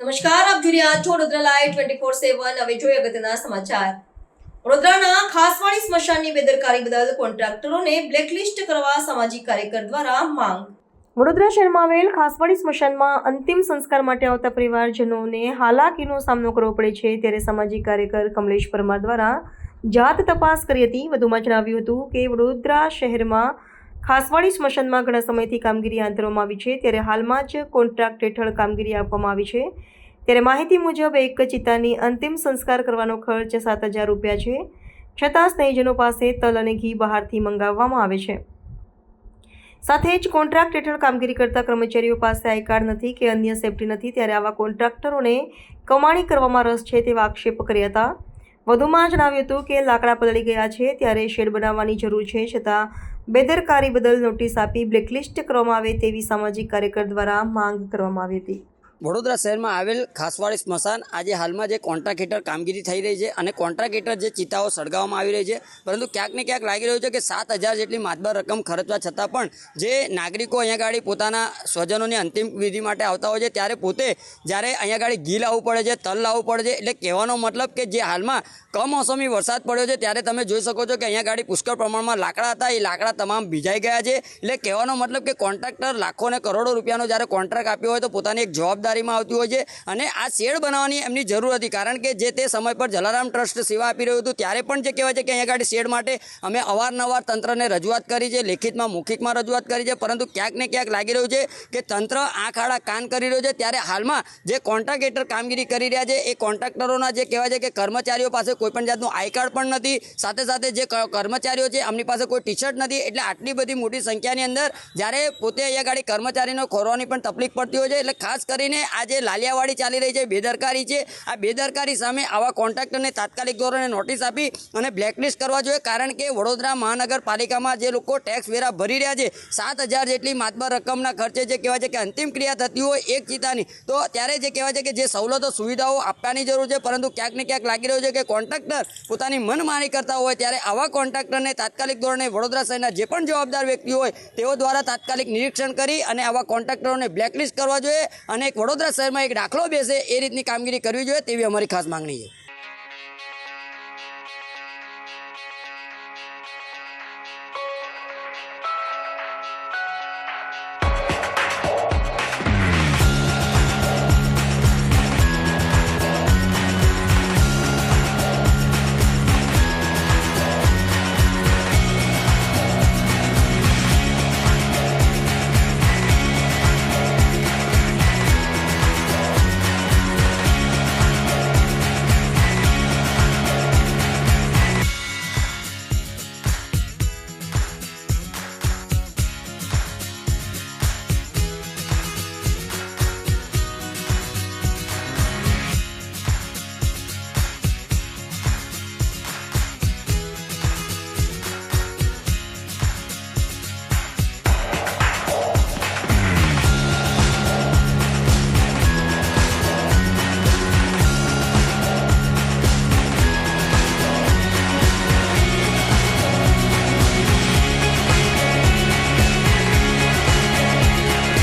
નમસ્કાર, આપ જોઈ રહ્યા છો વડોદરા લાઈવ 24/7. હવે જોઈએ અગત્યના સમાચાર. વડોદરાના ખાસવાડી સ્મશાનની બેદરકારી બદલ કોન્ટ્રાક્ટરોને બ્લેકલિસ્ટ કરવા સામાજિક કાર્યકર દ્વારા માંગ. વડોદરા શહેરમાં આવેલ ખાસવાડી સ્મશાનમાં અંતિમ સંસ્કાર માટે આવતા પરિવારજનોને હાલાકીનો સામનો કરવો પડે છે, ત્યારે સામાજિક કાર્યકર કમલેશ પરમાર દ્વારા જાત તપાસ કરી હતી. વધુમાં જણાવ્યું હતું કે વડોદરા શહેરમાં ખાસવાડી સ્મશાનમાં ઘણા સમયથી કામગીરી હાથ ધરવામાં આવી છે, ત્યારે હાલમાં જ કોન્ટ્રાક્ટ હેઠળ કામગીરી આપવામાં આવી છે. ત્યારે માહિતી મુજબ એક ચિતાની અંતિમ સંસ્કાર કરવાનો ખર્ચ 7,000 રૂપિયા છે, છતાં સ્નેહીજનો પાસે તલ અને ઘી બહારથી મંગાવવામાં આવે છે. સાથે જ કોન્ટ્રાક્ટ હેઠળ કામગીરી કરતા કર્મચારીઓ પાસે આઈ કાર્ડ નથી કે અન્ય સેફટી નથી, ત્યારે આવા કોન્ટ્રાક્ટરોને કમાણી કરવામાં રસ છે તેવા આક્ષેપ કર્યા હતા. વધુમાં જણાવ્યું હતું કે લાકડા પલળી ગયા છે, ત્યારે શેડ બનાવવાની જરૂર છે, છતાં બેદરકારી બદલ નોટિસ આપી બ્લેકલિસ્ટ કરવામાં આવે તેવી સામાજિક કાર્યકર દ્વારા માંગ કરવામાં આવી હતી. વડોદરા શહેરમાં આવેલ ખાસવાડી સ્મશાન આજે હાલમાં જે કોન્ટ્રાક્ટ હેઠળ કામગીરી થઈ રહી છે અને કોન્ટ્રાક્ટ હેઠળ જે ચિતાઓ સળગાવવામાં આવી રહી છે, પરંતુ ક્યાંક ને ક્યાંક લાગી રહ્યું છે કે 7,000 જેટલી માતબર રકમ ખર્ચવા છતાં પણ જે નાગરિકો અહીંયા ગાડી પોતાના સ્વજનોની અંતિમ વિધિ માટે આવતા હોય છે, ત્યારે પોતે જ્યારે અહીંયા ગાડી ઘી લાવવું પડે છે, તલ લાવવું પડે છે. એટલે કહેવાનો મતલબ કે જે હાલમાં કમોસમી વરસાદ પડ્યો છે, ત્યારે તમે જોઈ શકો છો કે અહીંયા ગાડી પુષ્કળ પ્રમાણમાં લાકડા હતા, એ લાકડા તમામ ભીજાઈ ગયા છે. એટલે કહેવાનો મતલબ કે કોન્ટ્રાક્ટર લાખો ને કરોડો રૂપિયાનો જ્યારે કોન્ટ્રાક્ટ આપ્યો હોય તો પોતાની એક જવાબદારીમાં આવતી હોય છે. અને આ શેડ બનાવવાની એમની જરૂર હતી, કારણ કે જે તે સમય પર જલારામ ટ્રસ્ટ સેવા આપી રહ્યું હતું, ત્યારે પણ જે કહેવાય છે કે અહીંયા ગાડી શેડ માટે અમે અવારનવાર તંત્રને રજૂઆત કરી છે, લેખિતમાં મૌખિકમાં રજૂઆત કરી છે, પરંતુ ક્યાંક ને ક્યાંક લાગી રહ્યું છે કે તંત્ર આંખ આડા કાન કરી રહ્યું છે. ત્યારે હાલમાં જે કોન્ટ્રાક્ટ હેઠળ કામગીરી કરી રહ્યા છે, એ કોન્ટ્રાક્ટરોના જે કહેવાય છે કે કર્મચારીઓ પાસે કોઈપણ જાતનું આઈ કાર્ડ પણ નથી, સાથે સાથે જે કર્મચારીઓ છે એમની પાસે કોઈ ટી શર્ટ નથી. એટલે આટલી બધી મોટી સંખ્યાની અંદર જ્યારે પોતે અહીંયા ગાડી કર્મચારીનો ખોરવાની પણ તકલીફ પડતી હોય છે. એટલે ખાસ કરીને આ જે લાલિયાવાડી ચાલી રહી છે, બેદરકારી છે, આ બેદરકારી સામે આવા કોન્ટ્રાક્ટરને તાત્કાલિક ધોરણે નોટિસ આપી અને બ્લેકલિસ્ટ કરવા જોઈએ. કારણ કે વડોદરા મહાનગરપાલિકામાં જે લોકો ટેક્સ વેરા ભરી રહ્યા છે, 7,000 જેટલી માતબર રકમના ખર્ચે જે કહેવાય છે કે અંતિમ ક્રિયા થતી હોય એક ચિતાની, તો ત્યારે જે કહેવાય છે કે જે સવલતો સુવિધાઓ આપવાની જરૂર છે, પરંતુ ક્યાંક ને ક્યાંક લાગી રહ્યું છે કે કોન્ટ્રાક્ટર પોતાની મનમાની કરતા હોય. ત્યારે આવા કોન્ટ્રાક્ટરને તાત્કાલિક ધોરણે વડોદરા શહેરના જે પણ જવાબદાર વ્યક્તિ હોય તેઓ દ્વારા તાત્કાલિક નિરીક્ષણ કરી અને આવા કોન્ટ્રાક્ટરોને બ્લેકલિસ્ટ કરવા જોઈએ અને વડોદરા શહેરમાં એક દાખલો બેસે એ રીતની કામગીરી કરવી જોઈએ તેવી અમારી ખાસ માંગણી છે.